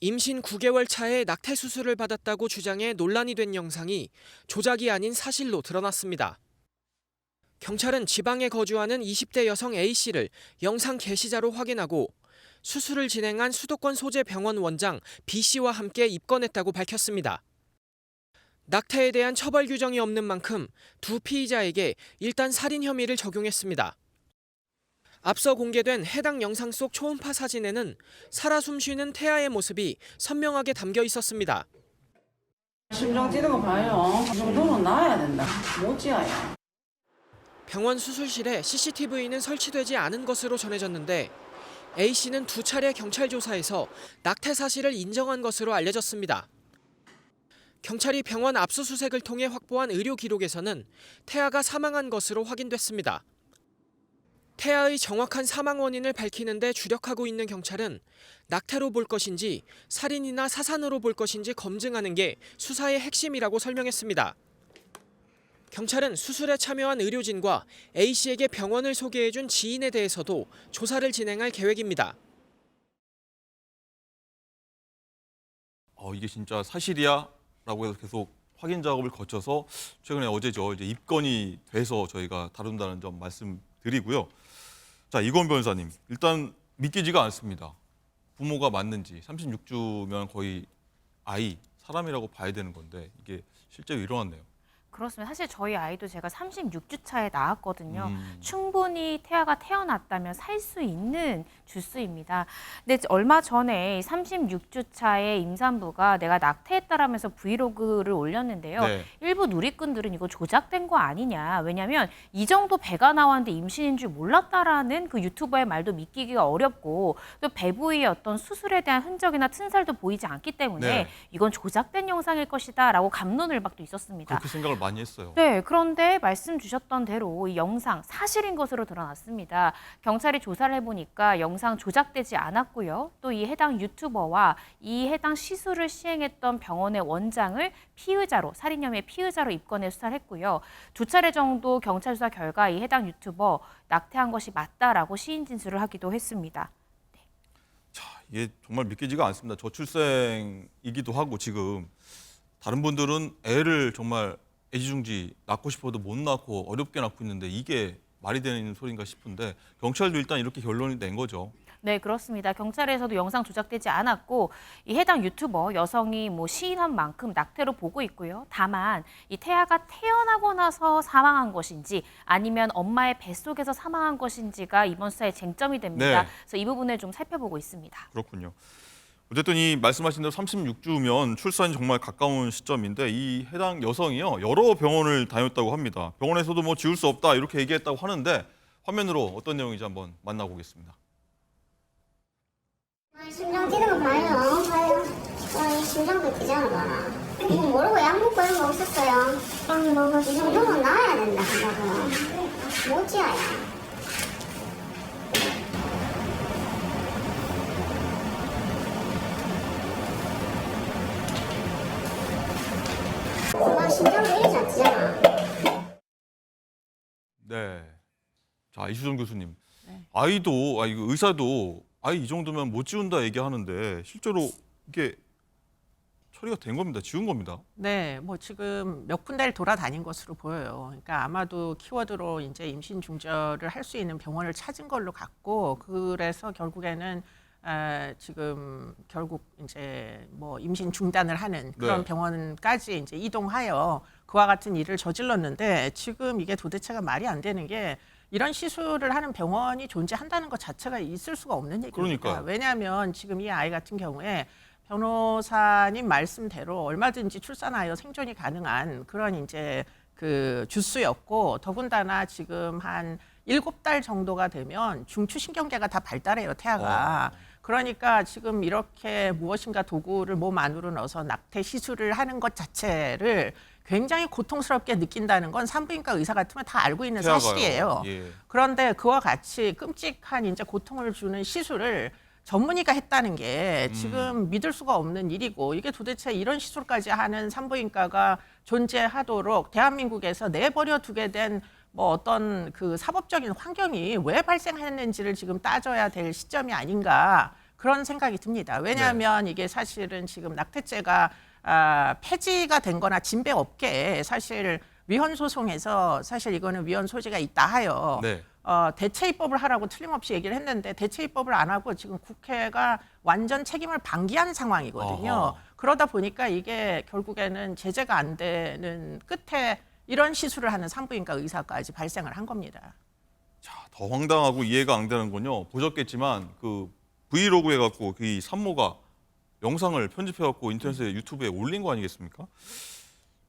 임신 9개월 차에 낙태 수술을 받았다고 주장해 논란이 된 영상이 조작이 아닌 사실로 드러났습니다. 경찰은 지방에 거주하는 20대 여성 A씨를 영상 게시자로 확인하고 수술을 진행한 수도권 소재 병원 원장 B씨와 함께 입건했다고 밝혔습니다. 낙태에 대한 처벌 규정이 없는 만큼 두 피의자에게 일단 살인 혐의를 적용했습니다. 앞서 공개된 해당 영상 속 초음파 사진에는 살아 숨쉬는 태아의 모습이 선명하게 담겨 있었습니다. 심장 뛰는 거 봐요. 이 정도는 나아야 된다. 모찌아야. 병원 수술실에 CCTV는 설치되지 않은 것으로 전해졌는데 A씨는 두 차례 경찰 조사에서 낙태 사실을 인정한 것으로 알려졌습니다. 경찰이 병원 압수수색을 통해 확보한 의료 기록에서는 태아가 사망한 것으로 확인됐습니다. 태아의 정확한 사망 원인을 밝히는 데 주력하고 있는 경찰은 낙태로 볼 것인지 살인이나 사산으로 볼 것인지 검증하는 게 수사의 핵심이라고 설명했습니다. 경찰은 수술에 참여한 의료진과 A씨에게 병원을 소개해준 지인에 대해서도 조사를 진행할 계획입니다. 이게 진짜 사실이야? 라고 해서 계속 확인 작업을 거쳐서 최근에 어제죠. 이제 입건이 돼서 저희가 다룬다는 점 말씀드리고요. 자, 이건 변호사님. 일단 믿기지가 않습니다. 부모가 맞는지 36주면 거의 아이, 사람이라고 봐야 되는 건데 이게 실제로 일어났네요. 그렇습니다. 사실 저희 아이도 제가 36주 차에 낳았거든요. 충분히 태아가 태어났다면 살 수 있는 주수입니다. 근데 얼마 전에 36주 차에 임산부가 내가 낙태했다라면서 브이로그를 올렸는데요. 네. 일부 누리꾼들은 이거 조작된 거 아니냐. 왜냐하면 이 정도 배가 나왔는데 임신인 줄 몰랐다라는 그 유튜버의 말도 믿기기가 어렵고 또 배부의 어떤 수술에 대한 흔적이나 튼살도 보이지 않기 때문에 네. 이건 조작된 영상일 것이다 라고 갑론을박도 있었습니다. 그렇게 생각을 많이 했어요. 네, 그런데 말씀 주셨던 대로 이 영상 사실인 것으로 드러났습니다. 경찰이 조사를 해보니까 영상 조작되지 않았고요. 또 이 해당 유튜버와 이 해당 시술을 시행했던 병원의 원장을 피의자로, 살인 혐의 피의자로 입건해 수사를 했고요. 두 차례 정도 경찰 수사 결과 이 해당 유튜버 낙태한 것이 맞다라고 시인 진술을 하기도 했습니다. 자, 이게 정말 믿기지가 않습니다. 저출생이기도 하고 지금 다른 분들은 애를 정말 애지중지 낳고 싶어도 못 낳고 어렵게 낳고 있는데 이게 말이 되는 소리인가 싶은데 경찰도 일단 이렇게 결론이 낸 거죠. 네, 그렇습니다. 경찰에서도 영상 조작되지 않았고 이 해당 유튜버 여성이 시인한 만큼 낙태로 보고 있고요. 다만 이 태아가 태어나고 나서 사망한 것인지 아니면 엄마의 뱃속에서 사망한 것인지가 이번 수사의 쟁점이 됩니다. 네. 그래서 이 부분을 좀 살펴보고 있습니다. 그렇군요. 어쨌든 이 말씀하신 대로 36주면 출산이 정말 가까운 시점인데 이 해당 여성이요 여러 병원을 다녔다고 합니다. 병원에서도 지울 수 없다 이렇게 얘기했다고 하는데 화면으로 어떤 내용인지 한번 만나보겠습니다. 심장 뛰는 거 봐요. 심장도 뛰잖아, 봐. 모르고 약 먹고 이런 거 없었어요. 이 정도는 나아야 된다, 한다고. 모찌아야. 심장도 이러지 않잖아. 네. 자, 이수정 교수님. 네. 아이도, 이거 의사도 아이 이 정도면 못 지운다 얘기하는데 실제로 이게 처리가 된 겁니다. 지운 겁니다. 네, 지금 몇 군데를 돌아다닌 것으로 보여요. 그러니까 아마도 키워드로 이제 임신 중절을 할 수 있는 병원을 찾은 걸로 같고, 그래서 결국에는 지금 결국 이제 임신 중단을 하는 그런 네. 병원까지 이제 이동하여 그와 같은 일을 저질렀는데 지금 이게 도대체가 말이 안 되는 게 이런 시술을 하는 병원이 존재한다는 것 자체가 있을 수가 없는 얘기입니다. 그러니까요. 왜냐하면 지금 이 아이 같은 경우에 변호사님 말씀대로 얼마든지 출산하여 생존이 가능한 그런 이제 그 주수였고 더군다나 지금 한 7달 정도가 되면 중추신경계가 다 발달해요, 태아가. 그러니까 지금 이렇게 무엇인가 도구를 몸 안으로 넣어서 낙태 시술을 하는 것 자체를 굉장히 고통스럽게 느낀다는 건 산부인과 의사 같으면 다 알고 있는 태아가요. 사실이에요. 예. 그런데 그와 같이 끔찍한 이제 고통을 주는 시술을 전문의가 했다는 게 지금 믿을 수가 없는 일이고 이게 도대체 이런 시술까지 하는 산부인과가 존재하도록 대한민국에서 내버려 두게 된 어떤 그 사법적인 환경이 왜 발생했는지를 지금 따져야 될 시점이 아닌가. 그런 생각이 듭니다. 왜냐하면 이게 사실은 지금 낙태죄가 폐지가 된 거나 진배 업계에 사실 위헌 소송에서 사실 이거는 위헌 소지가 있다 하여 네. 대체 입법을 하라고 틀림없이 얘기를 했는데 대체 입법을 안 하고 지금 국회가 완전 책임을 방기한 상황이거든요. 어허. 그러다 보니까 이게 결국에는 제재가 안 되는 끝에 이런 시술을 하는 산부인과 의사까지 발생을 한 겁니다. 자, 더 황당하고 이해가 안 되는군요. 보셨겠지만 그 브이로그 해갖고 이 산모가 영상을 편집해갖고 인터넷에 유튜브에 올린 거 아니겠습니까?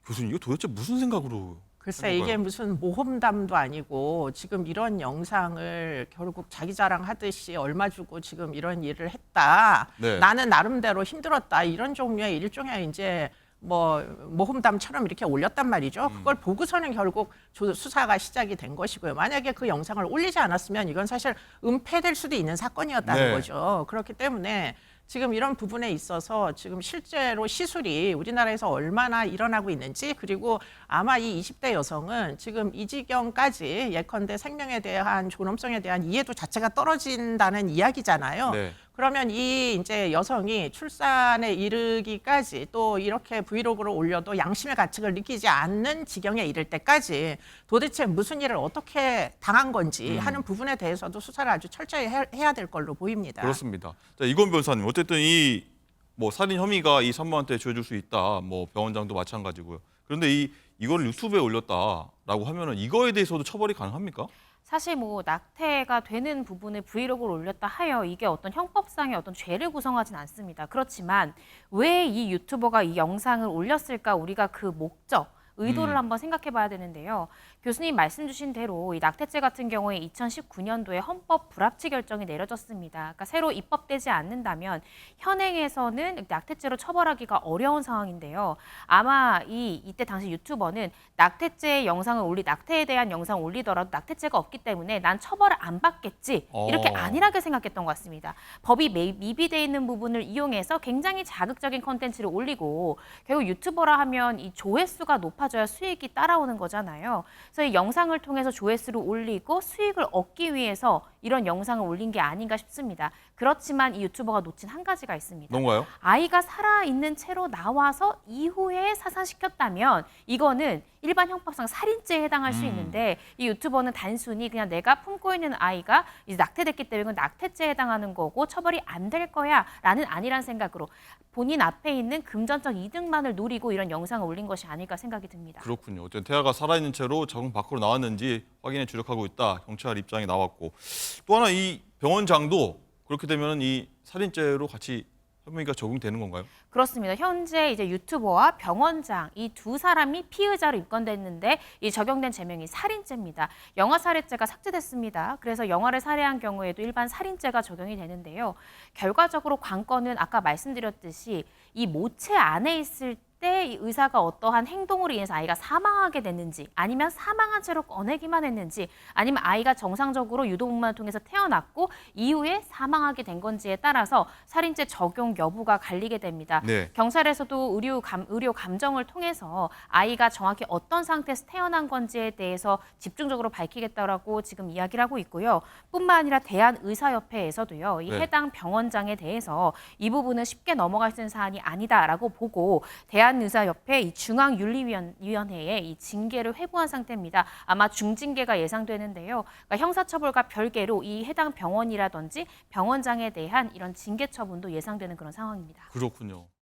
교수님 이거 도대체 무슨 생각으로? 글쎄 해볼까요? 이게 무슨 모험담도 아니고 지금 이런 영상을 결국 자기 자랑하듯이 얼마 주고 지금 이런 일을 했다. 네. 나는 나름대로 힘들었다. 이런 종류의 일종의 이제 뭐 모험담처럼 이렇게 올렸단 말이죠. 그걸 보고서는 결국 수사가 시작이 된 것이고요. 만약에 그 영상을 올리지 않았으면 이건 사실 은폐될 수도 있는 사건이었다는 네. 거죠. 그렇기 때문에 지금 이런 부분에 있어서 지금 실제로 시술이 우리나라에서 얼마나 일어나고 있는지 그리고 아마 이 20대 여성은 지금 이 지경까지 예컨대 생명에 대한 존엄성에 대한 이해도 자체가 떨어진다는 이야기잖아요. 네. 그러면 이 이제 여성이 출산에 이르기까지 또 이렇게 브이로그를 올려도 양심의 가책을 느끼지 않는 지경에 이를 때까지 도대체 무슨 일을 어떻게 당한 건지 하는 부분에 대해서도 수사를 아주 철저히 해야 될 걸로 보입니다. 그렇습니다. 자, 이건 변호사님 어쨌든 이 뭐 살인 혐의가 이 산모한테 주어질 수 있다. 뭐 병원장도 마찬가지고요. 그런데 이걸 유튜브에 올렸다라고 하면은 이거에 대해서도 처벌이 가능합니까? 사실 뭐 낙태가 되는 부분을 브이로그를 올렸다 하여 이게 어떤 형법상의 어떤 죄를 구성하진 않습니다. 그렇지만 왜 이 유튜버가 이 영상을 올렸을까 우리가 그 목적, 의도를 한번 생각해 봐야 되는데요. 교수님 말씀 주신 대로 이 낙태죄 같은 경우에 2019년도에 헌법 불합치 결정이 내려졌습니다. 그러니까 새로 입법되지 않는다면 현행에서는 낙태죄로 처벌하기가 어려운 상황인데요. 아마 이때 당시 유튜버는 낙태죄 영상을 낙태에 대한 영상을 올리더라도 낙태죄가 없기 때문에 난 처벌을 안 받겠지 이렇게 안일하게 생각했던 것 같습니다. 법이 미비되어 있는 부분을 이용해서 굉장히 자극적인 콘텐츠를 올리고 결국 유튜버라 하면 이 조회수가 높아져야 수익이 따라오는 거잖아요. 그래서 이 영상을 통해서 조회수를 올리고 수익을 얻기 위해서 이런 영상을 올린 게 아닌가 싶습니다. 그렇지만 이 유튜버가 놓친 한 가지가 있습니다. 뭔가요? 아이가 살아있는 채로 나와서 이후에 사살시켰다면 이거는 일반 형법상 살인죄에 해당할 수 있는데 이 유튜버는 단순히 그냥 내가 품고 있는 아이가 이제 낙태됐기 때문에 이건 낙태죄에 해당하는 거고 처벌이 안 될 거야 라는 아니란 생각으로 본인 앞에 있는 금전적 이득만을 노리고 이런 영상을 올린 것이 아닐까 생각이 듭니다. 그렇군요. 어쨌든 태아가 살아있는 채로 자궁 밖으로 나왔는지 확인에 주력하고 있다. 경찰 입장이 나왔고 또 하나 이 병원장도 그렇게 되면 이 살인죄로 같이 혐의가 적용되는 건가요? 그렇습니다. 현재 이제 유튜버와 병원장 이 두 사람이 피의자로 입건됐는데 이 적용된 죄명이 살인죄입니다. 영아 살해죄가 삭제됐습니다. 그래서 영아를 살해한 경우에도 일반 살인죄가 적용이 되는데요. 결과적으로 관건은 아까 말씀드렸듯이 이 모체 안에 있을 때 이 의사가 어떠한 행동으로 인해서 아이가 사망하게 됐는지 아니면 사망한 채로 꺼내기만 했는지 아니면 아이가 정상적으로 유도분만을 통해서 태어났고 이후에 사망하게 된 건지에 따라서 살인죄 적용 여부가 갈리게 됩니다. 네. 경찰에서도 의료 감정을 통해서 아이가 정확히 어떤 상태에서 태어난 건지에 대해서 집중적으로 밝히겠다라고 지금 이야기를 하고 있고요. 뿐만 아니라 대한의사협회에서도요. 이 네. 해당 병원장에 대해서 이 부분은 쉽게 넘어갈 수 있는 사안이 아니다라고 보고 대한의사협회 이 중앙윤리위원회에 이 징계를 회부한 상태입니다. 아마 중징계가 예상되는데요. 그러니까 형사처벌과 별개로 이 해당 병원이라든지 병원장에 대한 이런 징계 처분도 예상되는 그런 상황입니다. 그렇군요.